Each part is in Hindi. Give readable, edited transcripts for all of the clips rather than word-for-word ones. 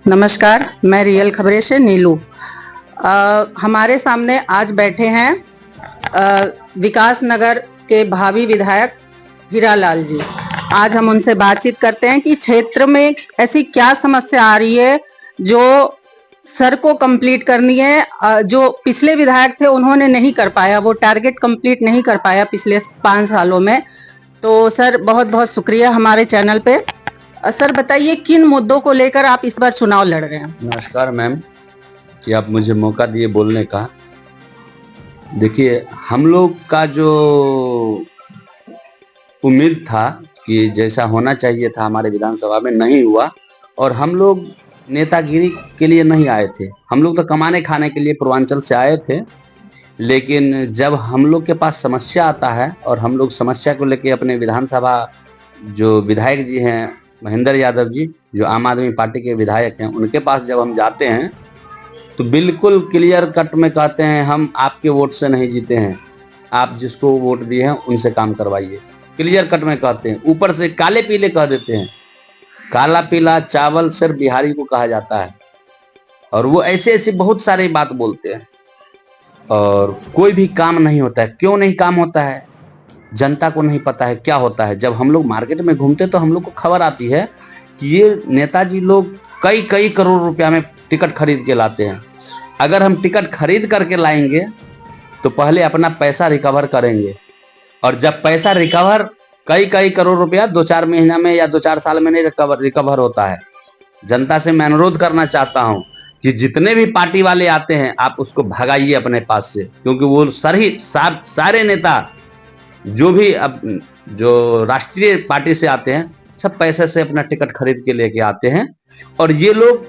नमस्कार, मैं रियल खबरें से नीलू। हमारे सामने आज बैठे हैं विकास नगर के भावी विधायक हीरालाल जी। आज हम उनसे बातचीत करते हैं कि क्षेत्र में ऐसी क्या समस्या आ रही है जो सर को कंप्लीट करनी है। जो पिछले विधायक थे उन्होंने नहीं कर पाया, वो टारगेट कंप्लीट नहीं कर पाया पिछले 5 सालों में। तो सर बहुत बहुत शुक्रिया हमारे चैनल पे। सर बताइए किन मुद्दों को लेकर आप इस बार चुनाव लड़ रहे हैं। नमस्कार मैम, कि आप मुझे मौका दिए बोलने का। देखिए, हम लोग का जो उम्मीद था कि जैसा होना चाहिए था हमारे विधानसभा में नहीं हुआ। और हम लोग नेतागिरी के लिए नहीं आए थे, हम लोग तो कमाने खाने के लिए पूर्वांचल से आए थे। लेकिन जब हम लोग के पास समस्या आता है और हम लोग समस्या को लेके अपने विधानसभा जो विधायक जी हैं महेंद्र यादव जी, जो आम आदमी पार्टी के विधायक हैं, उनके पास जब हम जाते हैं तो बिल्कुल क्लियर कट में कहते हैं हम आपके वोट से नहीं जीते हैं, आप जिसको वोट दिए हैं उनसे काम करवाइए। क्लियर कट में कहते हैं, ऊपर से काले पीले कह देते हैं। काला पीला चावल सिर्फ बिहारी को कहा जाता है। और वो ऐसे ऐसी बहुत सारी बात बोलते हैं और कोई भी काम नहीं होता है। क्यों नहीं काम होता है? जनता को नहीं पता है क्या होता है। जब हम लोग मार्केट में घूमते तो हम लोग को खबर आती है कि ये नेताजी लोग कई कई करोड़ रुपया में टिकट खरीद के लाते हैं। अगर हम टिकट खरीद करके लाएंगे तो पहले अपना पैसा रिकवर करेंगे, और जब पैसा रिकवर कई कई करोड़ रुपया 2-4 महीना में या 2-4 साल में नहीं रिकवर होता है। जनता से मैं अनुरोध करना चाहता हूं कि जितने भी पार्टी वाले आते हैं आप उसको भगाइए अपने पास से, क्योंकि वो सारे नेता जो भी अब जो राष्ट्रीय पार्टी से आते हैं सब पैसे से अपना टिकट खरीद के लेके आते हैं। और ये लोग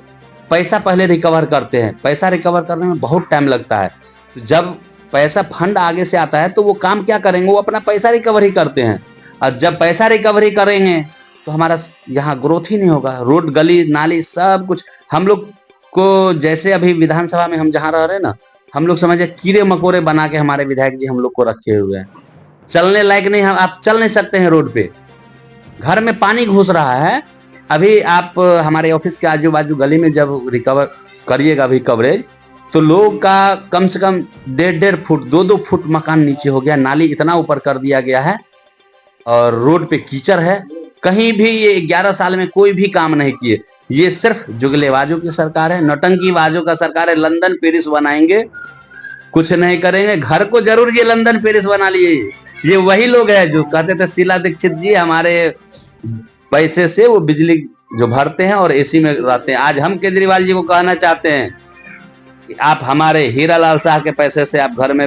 पैसा पहले रिकवर करते हैं। पैसा रिकवर करने में बहुत टाइम लगता है। तो जब पैसा फंड आगे से आता है तो वो काम क्या करेंगे, वो अपना पैसा रिकवर ही करते हैं। और जब पैसा रिकवरी करेंगे तो हमारा यहाँ ग्रोथ ही नहीं होगा। रोड गली नाली सब कुछ हम लोग को, जैसे अभी विधानसभा में हम जहाँ रह रहे हैं ना, हम लोग समझे कीड़े मकोड़े बना के हमारे विधायक जी हम लोग को रखे हुए हैं। चलने लायक नहीं, हम आप चल नहीं सकते हैं रोड पे। घर में पानी घुस रहा है। अभी आप हमारे ऑफिस के आजू बाजू गली में जब रिकवर करिएगा अभी कवरेज, तो लोग का कम से कम 1.5 फुट 2-2 फुट मकान नीचे हो गया। नाली इतना ऊपर कर दिया गया है और रोड पे कीचड़ है। कहीं भी ये 11 साल में कोई भी काम नहीं किए। ये सिर्फ जुगलेबाजों की सरकार है, नौटंकीबाजों का सरकार है। लंदन पेरिस बनाएंगे, कुछ नहीं करेंगे। घर को जरूर ये लंदन पेरिस बना लिए। ये वही लोग हैं जो कहते थे शीला दीक्षित जी हमारे पैसे से वो बिजली जो भरते हैं और एसी में रहते हैं। आज हम केजरीवाल जी को कहना चाहते हैं कि आप हमारे हीरालाल शाह के पैसे से आप घर में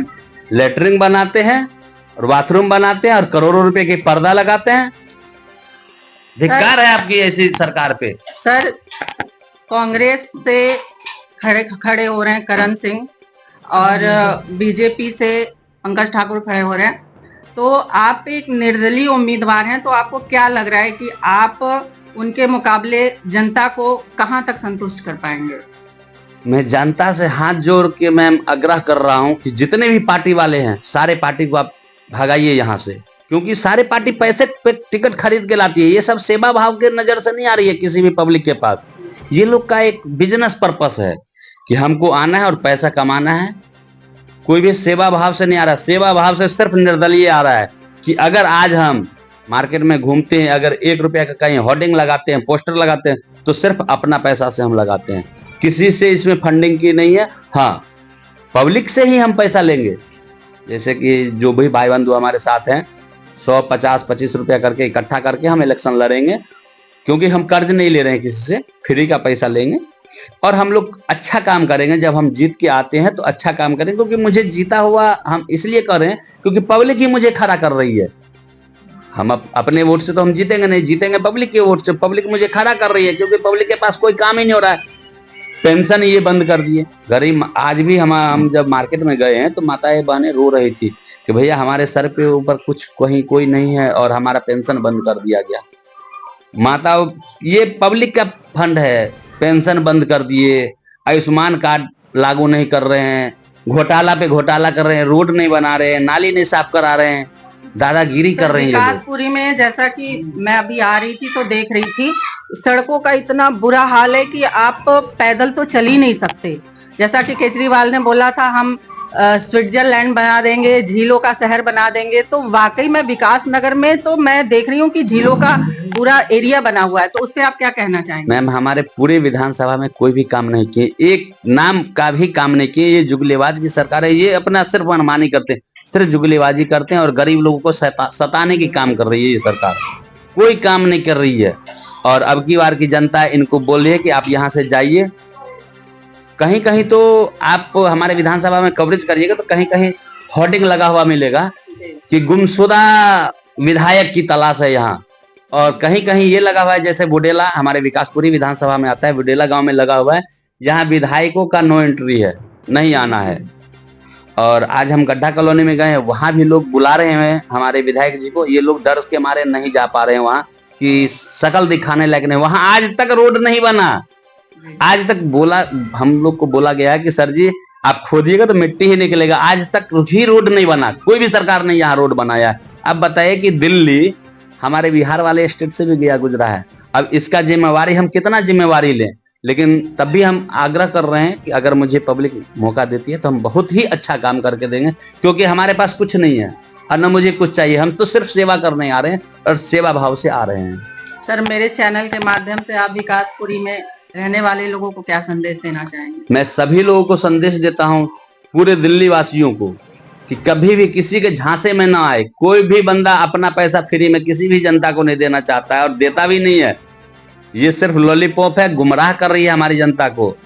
लेटरिन बनाते हैं और बाथरूम बनाते हैं और करोड़ों रुपए की पर्दा लगाते हैं। धिक्कार है आपकी ऐसी सरकार पे। सर कांग्रेस से खड़े हो रहे हैं करण सिंह और बीजेपी से पंकज ठाकुर खड़े हो रहे हैं। तो आप एक निर्दलीय उम्मीदवार हैं, तो आपको क्या लग रहा है कि आप उनके मुकाबले जनता को कहां तक संतुष्ट कर पाएंगे? मैं जनता से हाथ जोड़ के मैं आग्रह कर रहा हूं कि जितने भी पार्टी वाले हैं सारे पार्टी को आप भगाइए यहाँ से, क्योंकि सारे पार्टी पैसे पे टिकट खरीद के लाती है। ये सब सेवा भाव के नजर से नहीं आ रही है किसी भी पब्लिक के पास। ये लोग का एक बिजनेस पर्पस है कि हमको आना है और पैसा कमाना है। कोई भी सेवा भाव से नहीं आ रहा। सेवा भाव से सिर्फ निर्दलीय आ रहा है कि अगर आज हम मार्केट में घूमते हैं, अगर 1 रुपया का कहीं होर्डिंग लगाते हैं, पोस्टर लगाते हैं, तो सिर्फ अपना पैसा से हम लगाते हैं। किसी से इसमें फंडिंग की नहीं है। हाँ, पब्लिक से ही हम पैसा लेंगे। जैसे कि जो भी भाई बंधु हमारे साथ हैं 100, 50, 25 रुपया करके इकट्ठा करके हम इलेक्शन लड़ेंगे, क्योंकि हम कर्ज नहीं ले रहे हैं किसी से, फ्री का पैसा लेंगे और हम लोग अच्छा काम करेंगे। जब हम जीत के आते हैं तो अच्छा काम करेंगे, क्योंकि मुझे जीता हुआ हम इसलिए कर रहे हैं क्योंकि पब्लिक ही मुझे खड़ा कर रही है। हम अपने वोट से तो हम जीतेंगे नहीं, जीतेंगे पब्लिक के वोट से। पब्लिक मुझे खड़ा कर रही है क्योंकि पब्लिक के पास कोई काम ही नहीं हो रहा है। पेंशन ये बंद कर दिए गरीब। आज भी हम जब मार्केट में गए हैं तो माताएं बहनें रो रही थी कि भैया हमारे सर पे ऊपर कुछ कहीं कोई नहीं है और हमारा पेंशन बंद कर दिया गया। माता, ये पब्लिक का फंड है, पेंशन बंद कर दिए, आयुष्मान कार्ड लागू नहीं कर रहे हैं, घोटाला पे घोटाला कर रहे हैं, रोड नहीं बना रहे हैं, नाली नहीं साफ करा रहे हैं। दादागिरी कर सर, रही है लोग। विकासपुरी में जैसा कि मैं अभी आ रही थी तो देख रही थी, सड़कों का इतना बुरा हाल है कि आप पैदल तो चल ही नहीं सकते। जैसा कि केजरीवाल ने बोला था हम स्विट्जरलैंड बना देंगे, झीलों का शहर बना देंगे, तो वाकई में विकास नगर में तो मैं देख रही हूँ कि झीलों का पूरा एरिया बना हुआ है। तो उस पर आप क्या कहना चाहेंगे? मैम, हमारे पूरे विधानसभा में कोई भी काम नहीं किए, एक नाम का भी काम नहीं किए। ये जुगलेबाज की सरकार है, ये अपना सिर्फ मनमानी करते हैं, सिर्फ जुगलेबाजी करते हैं और गरीब लोगों को सताने की काम कर रही है ये सरकार, कोई काम नहीं कर रही है। और अब की बार की जनता इनको बोल रही है कि आप यहाँ से जाइए। कहीं कहीं तो आप हमारे विधानसभा में कवरेज करिएगा तो कहीं कहीं होर्डिंग लगा हुआ मिलेगा कि गुमशुदा विधायक की तलाश है यहाँ। और कहीं कहीं ये लगा हुआ है, जैसे बुडेला हमारे विकासपुरी विधानसभा में आता है, बुडेला गांव में लगा हुआ है, यहाँ विधायकों का नो एंट्री है, नहीं आना है। और आज हम गड्ढा कॉलोनी में गए हैं, वहां भी लोग बुला रहे हैं हमारे विधायक जी को, ये लोग डर के मारे नहीं जा पा रहे हैं वहां कि शकल दिखाने लायक नहीं। वहां आज तक रोड नहीं बना, आज तक हम लोग को बोला गया है कि सर जी आप खोदिएगा तो मिट्टी ही निकलेगा, आज तक भी रोड नहीं बना, कोई भी सरकार ने यहाँ रोड बनाया। अब बताइए कि दिल्ली हमारे बिहार वाले स्टेट से भी गया गुजरा है, अब इसका जिम्मेवारी हम कितना जिम्मेवारी लें। लेकिन तब भी हम आग्रह कर रहे हैं कि अगर मुझे पब्लिक मौका देती है तो हम बहुत ही अच्छा काम करके देंगे, क्योंकि हमारे पास कुछ नहीं है और न मुझे कुछ चाहिए, हम तो सिर्फ सेवा करने आ रहे हैं और सेवा भाव से आ रहे हैं। सर, मेरे चैनल के माध्यम से आप विकासपुरी में रहने वाले लोगों को क्या संदेश देना चाहेंगे? मैं सभी लोगों को संदेश देता हूं, पूरे दिल्ली वासियों को, कि कभी भी किसी के झांसे में ना आए। कोई भी बंदा अपना पैसा फ्री में किसी भी जनता को नहीं देना चाहता है और देता भी नहीं है। ये सिर्फ लॉलीपॉप है, गुमराह कर रही है हमारी जनता को।